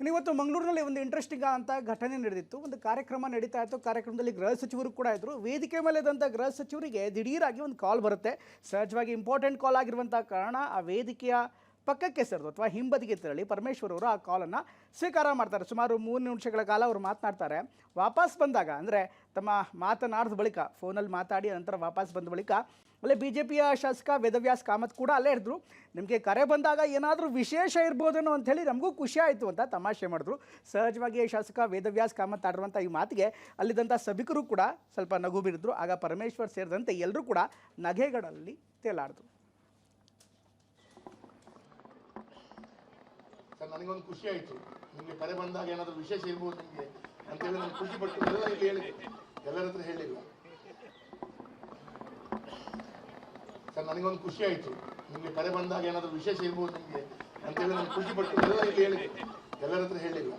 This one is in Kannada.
ಇವತ್ತು ಮಂಗಳೂರಿನಲ್ಲಿ ಒಂದು ಇಂಟ್ರೆಸ್ಟಿಂಗ್ ಅಂತ ಘಟನೆ ನಡೆದಿತ್ತು. ಒಂದು ಕಾರ್ಯಕ್ರಮ ನಡೀತಾ ಇತ್ತು. ಕಾರ್ಯಕ್ರಮದಲ್ಲಿ ಗೃಹ ಸಚಿವರು ಕೂಡ ಇದ್ದರು. ವೇದಿಕೆ ಮೇಲೆ ಇದ್ದಂಥ ಗೃಹ ಸಚಿವರಿಗೆ ದಿಢೀರಾಗಿ ಒಂದು ಕಾಲ್ ಬರುತ್ತೆ. ಸಹಜವಾಗಿ ಇಂಪಾರ್ಟೆಂಟ್ ಕಾಲ್ ಆಗಿರುವಂಥ ಕಾರಣ ಆ ವೇದಿಕೆಯ ಪಕ್ಕಕ್ಕೆ ಸರಿದು ಅಥವಾ ಹಿಂಬದಿಗೆ ತೆರಳಿ ಪರಮೇಶ್ವರ್ ಅವರು ಆ ಕಾಲನ್ನು ಸ್ವೀಕಾರ ಮಾಡ್ತಾರೆ. ಸುಮಾರು 3 ನಿಮಿಷಗಳ ಕಾಲ ಅವರು ಮಾತನಾಡ್ತಾರೆ. ವಾಪಸ್ ಬಂದಾಗ ಅಂದರೆ ತಮ್ಮ ಮಾತನಾಡಿದ ಬಳಿಕ ಫೋನಲ್ಲಿ ಮಾತಾಡಿ ನಂತರ ವಾಪಸ್ ಬಂದ ಬಳಿಕ ಅಲ್ಲೇ BJPಯ ಶಾಸಕ ವೇದವ್ಯಾಸ್ ಕಾಮತ್ ಕೂಡ ಅಲ್ಲೇ ಇದ್ದರು. ನಿಮಗೆ ಕರೆ ಬಂದಾಗ ಏನಾದರೂ ವಿಶೇಷ ಇರ್ಬೋದೇನೋ ಅಂಥೇಳಿ ನಮಗೂ ಖುಷಿ ಆಯಿತು ಅಂತ ತಮಾಷೆ ಮಾಡಿದ್ರು. ಸಹಜವಾಗಿ ಶಾಸಕ ವೇದವ್ಯಾಸ್ ಕಾಮತ್ ಆಡಿರುವಂಥ ಈ ಮಾತಿಗೆ ಅಲ್ಲಿದ್ದಂಥ ಸಭಿಕರು ಕೂಡ ಸ್ವಲ್ಪ ನಗು ಬೀರಿದ್ರು. ಆಗ ಪರಮೇಶ್ವರ್ ಸೇರಿದಂತೆ ಎಲ್ಲರೂ ಕೂಡ ನಗೆಗಳಲ್ಲಿ ತೇಲಾಡಿದ್ರು. ಸರ್, ನನಗೊಂದು ಖುಷಿ ಆಯಿತು. ನಿಮಗೆ ಕರೆ ಬಂದಾಗ ಏನಾದರೂ ವಿಶೇಷ ಇರ್ಬೋದು ನಿಮಗೆ ಅಂತೇಳಿ ನಾನು ಖುಷಿ ಪಟ್ಟು ಎಲ್ಲ ಇಲ್ಲಿ ಹೇಳಿದೆ, ಎಲ್ಲರ ಹತ್ರ ಹೇಳಿಲ್ಲ. ಸರ್, ನನಗೊಂದು ಖುಷಿ ಆಯಿತು. ನಿಮಗೆ ಕರೆ ಬಂದಾಗ ಏನಾದರೂ ವಿಶೇಷ ಇರ್ಬೋದು ನಿಮಗೆ ಅಂತೇಳಿ ನಾನು ಖುಷಿ ಪಟ್ಟು ಎಲ್ಲ ಇಲ್ಲಿ ಹೇಳಿದೆ, ಎಲ್ಲರ ಹತ್ರ ಹೇಳಿಲ್ಲ.